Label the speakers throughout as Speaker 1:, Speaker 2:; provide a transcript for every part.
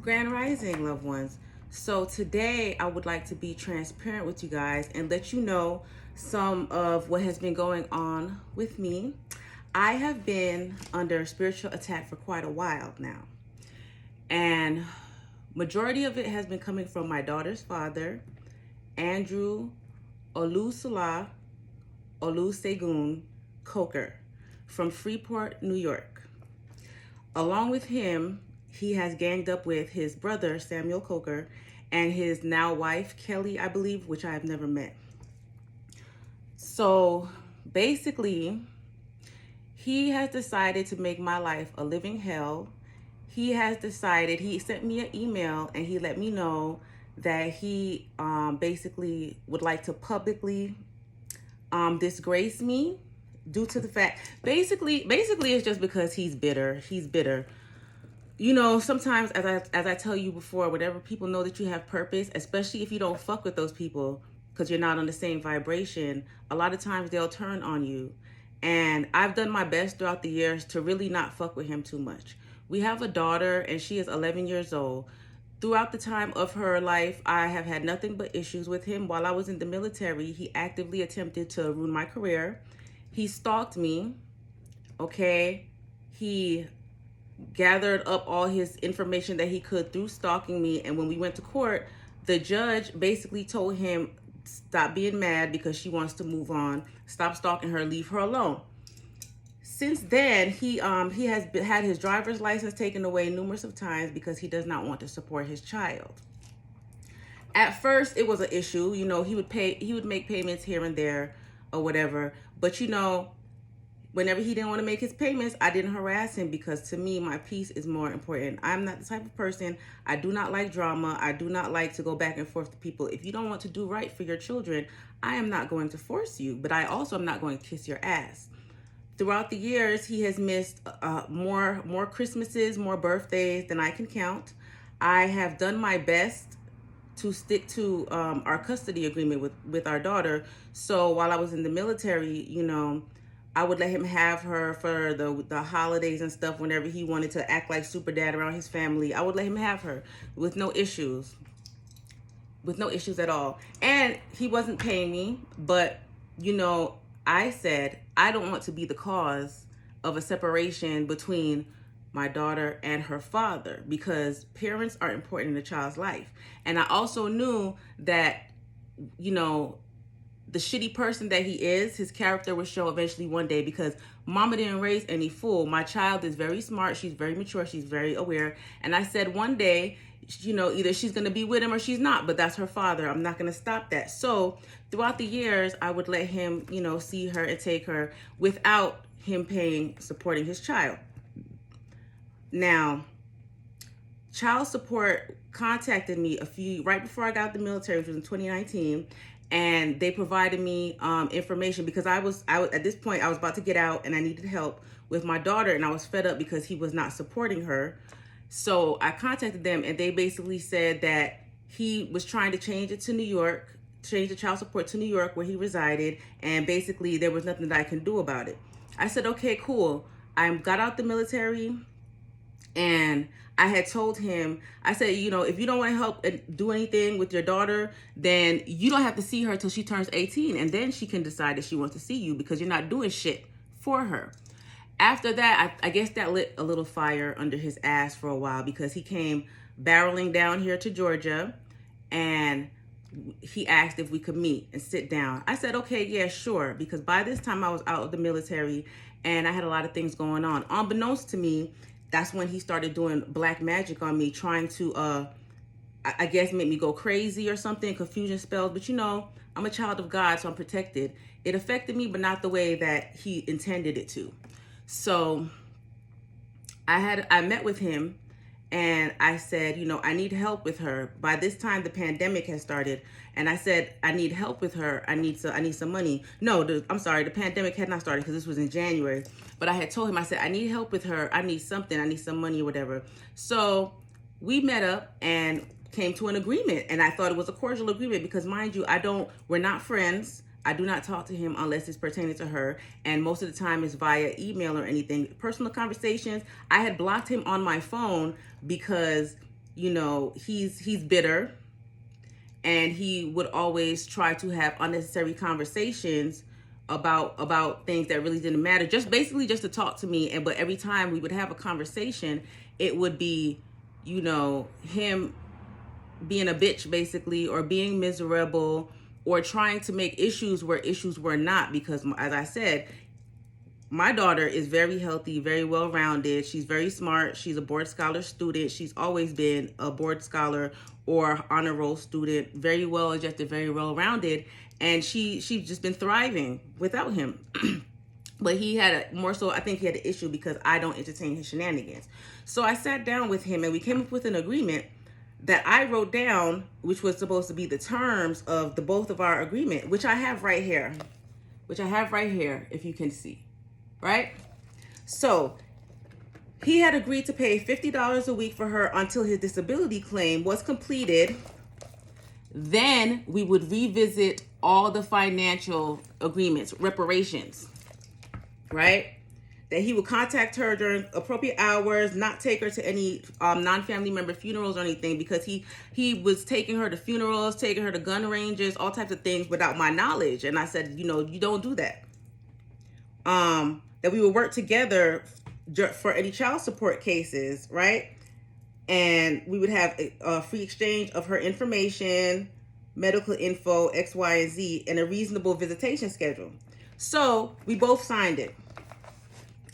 Speaker 1: Grand Rising, loved ones. So today I would like to be transparent with you guys and let you know some of what has been going on with me. I have been under spiritual attack for quite a while now. And majority of it has been coming from my daughter's father, Andrew Olusola Olusegun Coker from Freeport, New York. Along with him, he has ganged up with his brother, Samuel Coker, and his now wife, Kelly, I believe, which I have never met. So basically, he has decided to make my life a living hell. He sent me an email and he let me know that he basically would like to publicly disgrace me due to the fact, basically it's just because he's bitter. You know, sometimes, as I tell you before, whenever people know that you have purpose, especially if you don't fuck with those people because you're not on the same vibration, a lot of times they'll turn on you. And I've done my best throughout the years to really not fuck with him too much. We have a daughter and she is 11 years old. Throughout the time of her life, I have had nothing but issues with him. While I was in the military, he actively attempted to ruin my career. He stalked me, okay? He gathered up all his information that he could through stalking me. And when we went to court, the judge basically told him, stop being mad because she wants to move on. Stop stalking her, leave her alone. Since then, he has had his driver's license taken away numerous of times because he does not want to support his child. At first, it was an issue. You know, he would make payments here and there or whatever. But you know, whenever he didn't want to make his payments, I didn't harass him because to me, my peace is more important. I'm not the type of person, I do not like drama. I do not like to go back and forth to people. If you don't want to do right for your children, I am not going to force you, but I also am not going to kiss your ass. Throughout the years, he has missed more Christmases, more birthdays than I can count. I have done my best to stick to our custody agreement with our daughter. So while I was in the military, you know, I would let him have her for the holidays and stuff. Whenever he wanted to act like super dad around his family, I would let him have her with no issues. With no issues at all. And he wasn't paying me, but you know, I said, I don't want to be the cause of a separation between my daughter and her father because parents are important in a child's life. And I also knew that, you know, the shitty person that he is, his character will show eventually one day because mama didn't raise any fool. My child is very smart. She's very mature. She's very aware. And I said one day, you know, either she's going to be with him or she's not, but that's her father. I'm not going to stop that. So throughout the years, I would let him, you know, see her and take her without him supporting his child. Now, child support contacted me right before I got out the military, which was in 2019. And they provided me information because I was at this point, I was about to get out and I needed help with my daughter and I was fed up because he was not supporting her. So I contacted them and they basically said that he was trying to change it to New York, change the child support to New York where he resided. And basically there was nothing that I can do about it. I said, okay, cool. I got out the military and I had told him, I said, you know, if you don't want to help do anything with your daughter, then you don't have to see her till she turns 18. And then she can decide if she wants to see you because you're not doing shit for her. After that, I guess that lit a little fire under his ass for a while because he came barreling down here to Georgia and he asked if we could meet and sit down. I said, okay, yeah, sure. Because by this time I was out of the military and I had a lot of things going on. Unbeknownst to me, that's when he started doing black magic on me, trying to, I guess, make me go crazy or something, confusion spells. But, you know, I'm a child of God, so I'm protected. It affected me, but not the way that he intended it to. So I met with him and I said, you know, I need help with her. By this time, the pandemic has started. And I said, I need help with her. I need some money. No, I'm sorry. The pandemic had not started because this was in January. But I had told him, I said, I need help with her. I need something. I need some money or whatever. So we met up and came to an agreement. And I thought it was a cordial agreement because, mind you, we're not friends. I do not talk to him unless it's pertaining to her. And most of the time it's via email or anything. Personal conversations, I had blocked him on my phone because he's bitter, and he would always try to have unnecessary conversations about things that really didn't matter, just basically just to talk to me. But every time we would have a conversation, it would be, him being a bitch, basically, or being miserable, or trying to make issues where issues were not. Because, as I said, my daughter is very healthy, very well-rounded. She's very smart. She's a board scholar student. She's always been a board scholar or honor roll student, very well-adjusted, very well-rounded. And she's just been thriving without him. But he had I think he had an issue because I don't entertain his shenanigans. So I sat down with him and we came up with an agreement that I wrote down, which was supposed to be the terms of the both of our agreement, which I have right here, if you can see. Right? So he had agreed to pay $50 a week for her until his disability claim was completed. Then we would revisit all the financial agreements, reparations, right? That he would contact her during appropriate hours, not take her to any non-family member funerals or anything, because he was taking her to funerals, taking her to gun ranges, all types of things without my knowledge. And I said, you don't do that. That we would work together for any child support cases, right? And we would have a free exchange of her information, medical info, X, Y, and Z, and a reasonable visitation schedule. So we both signed it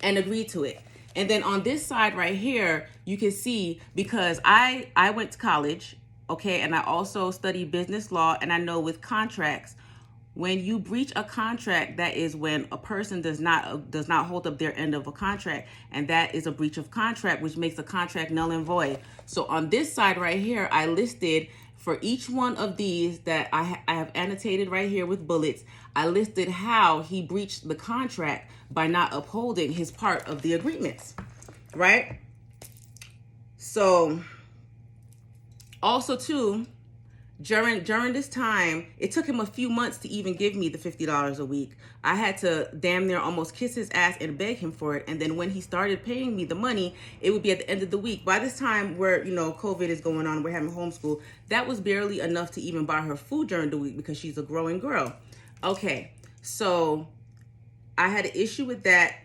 Speaker 1: and agreed to it. And then on this side right here, you can see, because I went to college, okay, and I also studied business law, and I know with contracts, when you breach a contract, that is when a person does not hold up their end of a contract, and that is a breach of contract, which makes a contract null and void. So on this side right here, I listed for each one of these that I have annotated right here with bullets, I listed how he breached the contract by not upholding his part of the agreements, right? So also too, during this time, it took him a few months to even give me the $50 a week. I had to damn near almost kiss his ass and beg him for it. And then when he started paying me the money, it would be at the end of the week. By this time where, COVID is going on, we're having homeschool, that was barely enough to even buy her food during the week because she's a growing girl. Okay, so I had an issue with that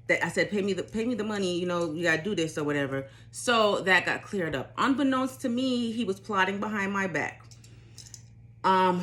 Speaker 1: I said, pay me the money, you gotta do this or whatever. So that got cleared up. Unbeknownst to me, he was plotting behind my back. I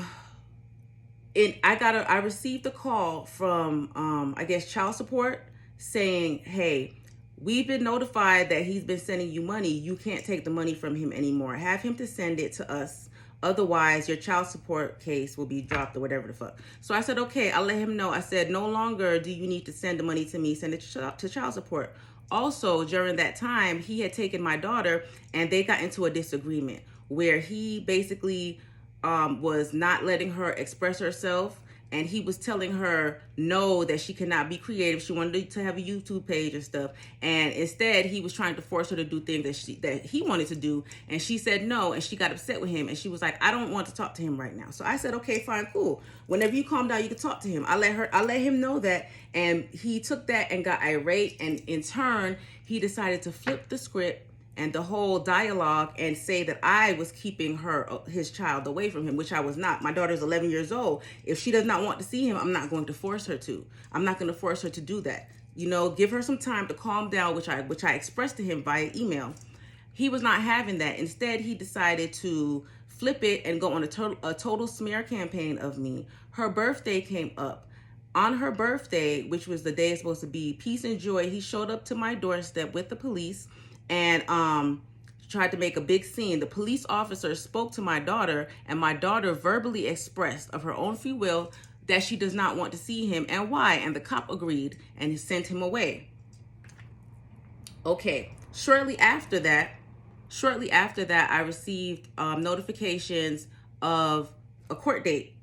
Speaker 1: received a call from, I guess, child support saying, hey, we've been notified that he's been sending you money. You can't take the money from him anymore. Have him to send it to us. Otherwise, your child support case will be dropped or whatever the fuck. So I said, okay, I'll let him know. I said, no longer do you need to send the money to me. Send it to child support. Also, during that time, he had taken my daughter and they got into a disagreement where he basically was not letting her express herself. And he was telling her no, that she cannot be creative. She wanted to have a YouTube page and stuff. And instead, he was trying to force her to do things that he wanted to do. And she said no, and she got upset with him. And she was like, I don't want to talk to him right now. So I said, okay, fine, cool. Whenever you calm down, you can talk to him. I let him know that. And he took that and got irate. And in turn, he decided to flip the script and the whole dialogue and say that I was keeping his child away from him, which I was not. My daughter's 11 years old. If she does not want to see him, I'm not going to force her to. I'm not going to force her to do that. Give her some time to calm down, which I expressed to him via email. He was not having that. Instead, he decided to flip it and go on a total smear campaign of me. Her birthday came up. On her birthday, which was the day it's supposed to be peace and joy, he showed up to my doorstep with the police and tried to make a big scene. The police officer spoke to my daughter, and my daughter verbally expressed of her own free will that she does not want to see him and why. And the cop agreed and sent him away. Okay, shortly after that, I received notifications of a court date.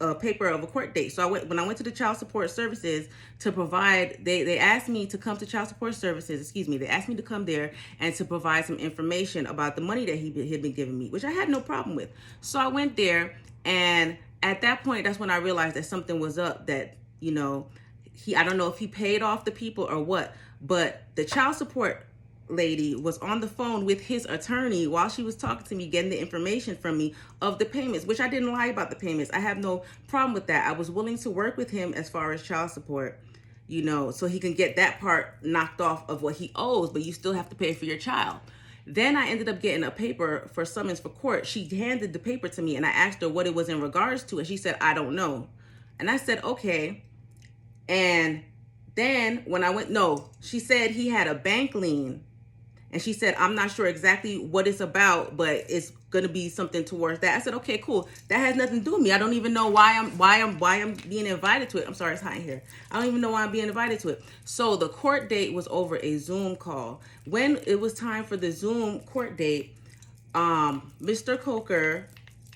Speaker 1: A paper of a court date. So when I went to the child support services to provide, they asked me to come to child support services, they asked me to come there and to provide some information about the money that he had been giving me, which I had no problem with. So I went there, and at that point, that's when I realized that something was up, that, I don't know if he paid off the people or what, but the child support lady was on the phone with his attorney while she was talking to me, getting the information from me of the payments, which I didn't lie about the payments. I have no problem with that. I was willing to work with him as far as child support, you know, so he can get that part knocked off of what he owes, but you still have to pay for your child. Then I ended up getting a paper for summons for court. She handed the paper to me and I asked her what it was in regards to, and she said, I don't know. And I said, okay. And then when I went, no, she said he had a bank lien. And she said, I'm not sure exactly what it's about, but it's going to be something towards that. I said, okay, cool. That has nothing to do with me. I don't even know why I'm being invited to it. I'm sorry, it's hot in here. I don't even know why I'm being invited to it. So the court date was over a Zoom call. When it was time for the Zoom court date, Mr. Coker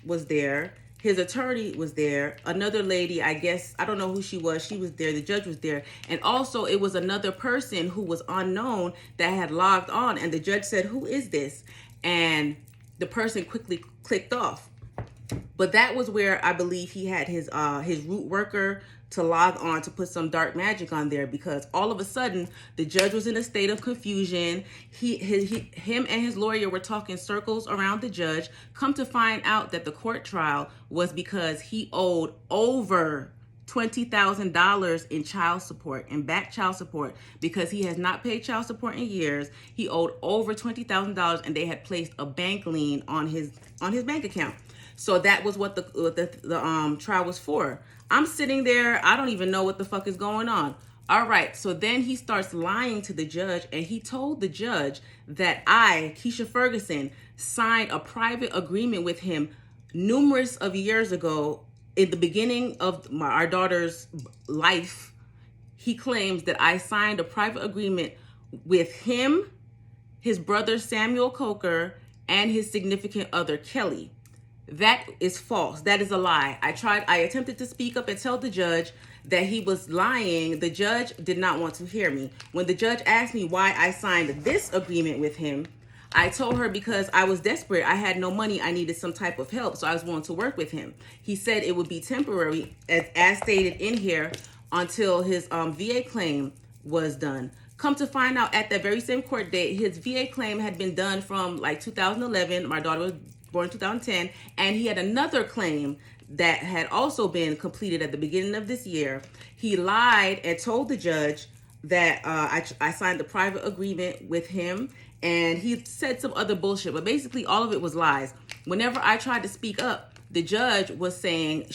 Speaker 1: was there. His attorney was there. Another lady, I guess, I don't know who she was there. The judge was there. And also it was another person who was unknown that had logged on. And the judge said, who is this? And the person quickly clicked off. But that was where I believe he had his root worker to log on to put some dark magic on there, because all of a sudden the judge was in a state of confusion. Him and his lawyer were talking circles around the judge. Come to find out that the court trial was because he owed over $20,000 in child support, in back child support, because he has not paid child support in years. He owed over $20,000 and they had placed a bank lien on his bank account. So that was what the trial was for. I'm sitting there, I don't even know what the fuck is going on. All right, so then he starts lying to the judge, and he told the judge that I, Keisha Ferguson, signed a private agreement with him numerous of years ago in the beginning of our daughter's life. He claims that I signed a private agreement with him, his brother Samuel Coker, and his significant other Kelly. That is false. That is a lie. I attempted to speak up and tell the judge that he was lying. The judge did not want to hear me. When the judge asked me why I signed this agreement with him, I told her because I was desperate. I had no money. I needed some type of help, so I was willing to work with him. He said it would be temporary, as stated in here, until his VA claim was done. Come to find out, at that very same court date, his VA claim had been done from like 2011. My daughter was born in 2010, and he had another claim that had also been completed at the beginning of this year. He lied and told the judge that I signed the private agreement with him, and he said some other bullshit, but basically all of it was lies. Whenever I tried to speak up, the judge was saying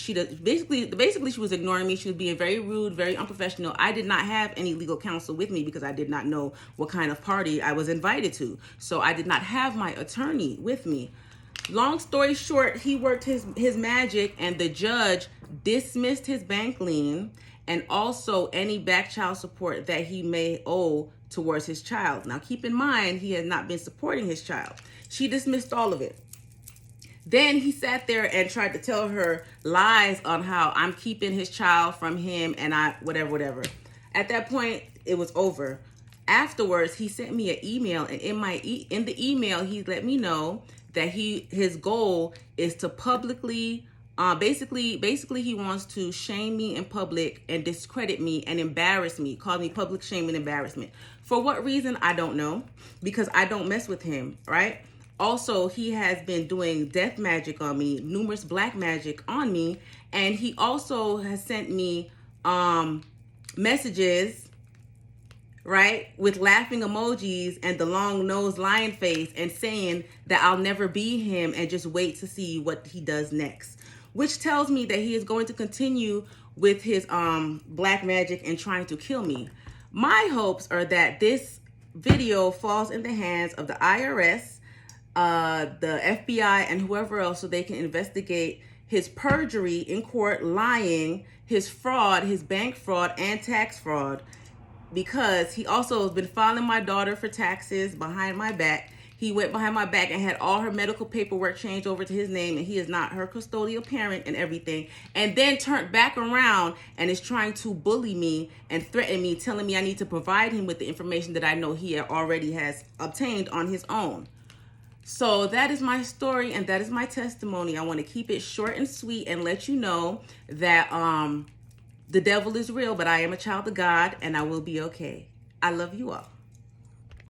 Speaker 1: basically she was ignoring me. She was being very rude, very unprofessional. I did not have any legal counsel with me because I did not know what kind of party I was invited to. So I did not have my attorney with me. Long story short, he worked his magic, and the judge dismissed his bank lien and also any back child support that he may owe towards his child. Now, keep in mind, he has not been supporting his child. She dismissed all of it. Then he sat there and tried to tell her lies on how I'm keeping his child from him and whatever. At that point, it was over. Afterwards, he sent me an email, and in the email, he let me know that his goal is to publicly, basically he wants to shame me in public and discredit me and embarrass me, call me public shame and embarrassment. For what reason, I don't know, because I don't mess with him, right? Also, he has been doing death magic on me, numerous black magic on me, and he also has sent me messages, right, with laughing emojis and the long nose lion face, and saying that I'll never be him and just wait to see what he does next, which tells me that he is going to continue with his black magic and trying to kill me. My hopes are that this video falls in the hands of the IRS, the FBI, and whoever else, so they can investigate his perjury in court, lying, his fraud, his bank fraud, and tax fraud, because he also has been filing my daughter for taxes behind my back. He went behind my back and had all her medical paperwork changed over to his name, and he is not her custodial parent and everything, and then turned back around and is trying to bully me and threaten me, telling me I need to provide him with the information that I know he already has obtained on his own. So that is my story, and that is my testimony. I want to keep it short and sweet and let you know that the devil is real, but I am a child of God, and I will be okay. I love you all.